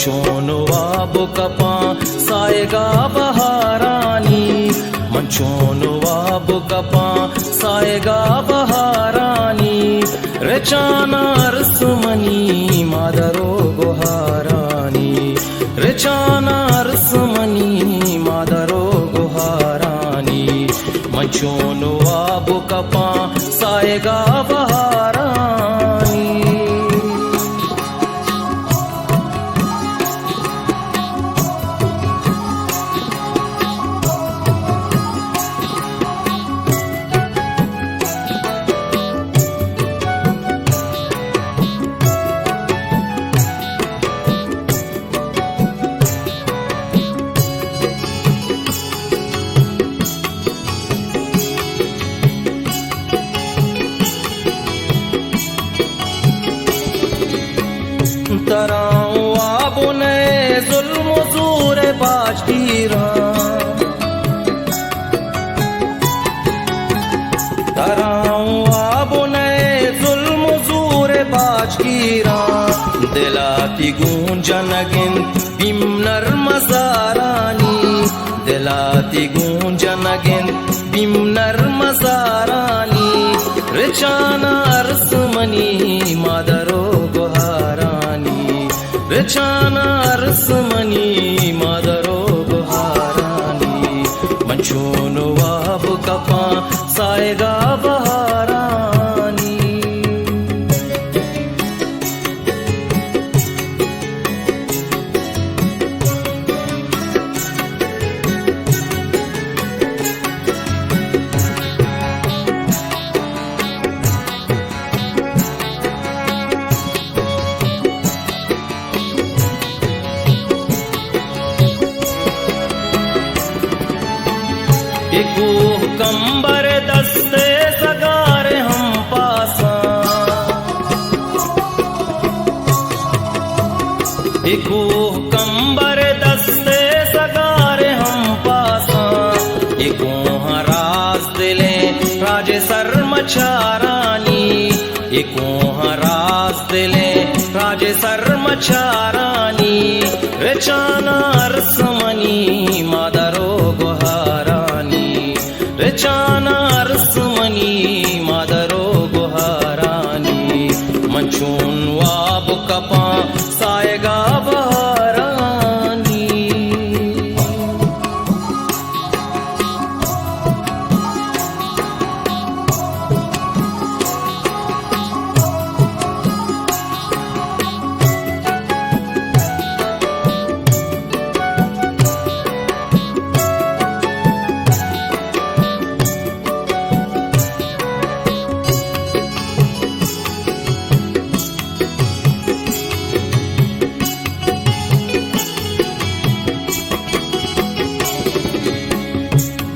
मंचोन वाबु कपा सायगा बहारानी मंचोन वाबु कपा सायगा बहारानी रचाना रसमनी मादरो गुहारानी रचाना रसमनी मादरो गुहारानी मंचोन वाबु कपा सायगा बहारानी तराऊं आबो ने जुल्म ज़ूर बाजगीरा तराऊं आबो ने जुल्म ज़ूर बाजगीरा दिलाती गूंजनगिन बिमनर मज़ारानी दिलाती गूंजनगिन बिमनर मज़ारानी रचाना रसमनी मादरो गुहारानी रचाना रसमनी मादरो गुहारानी मंचोन वाबु कपा सायगा बहारानी एको कंबर दस्ते सगार हम पासा एको कंबर दस्ते सगार हम पासा एको हरास दिले राजे सर मचारानी एको हरास दिले राजे सर मचारानी रचाना रसमनी मादरो गुहारानी रचाना रसमनी मादरो गुहारानी मंचोन वाबु कपा सायगा बहारानी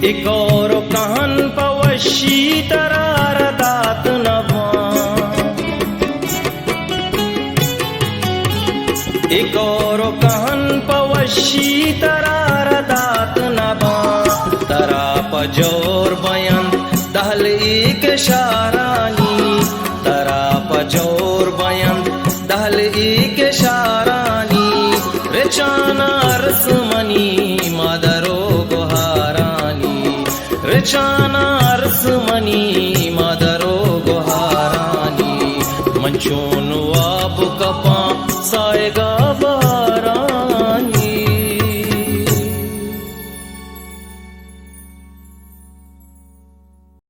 एक और कहन पवशी तरार दात नवा एक और कहन पवशी तरार दात नवा तरा पजोर बयन दहल एक शारानी तरा पजोर बयन दहल एक शारानी रचाना रसमनी मादरो गुहारानी रचाना रसमनी मादरो गुहारानी मंचोन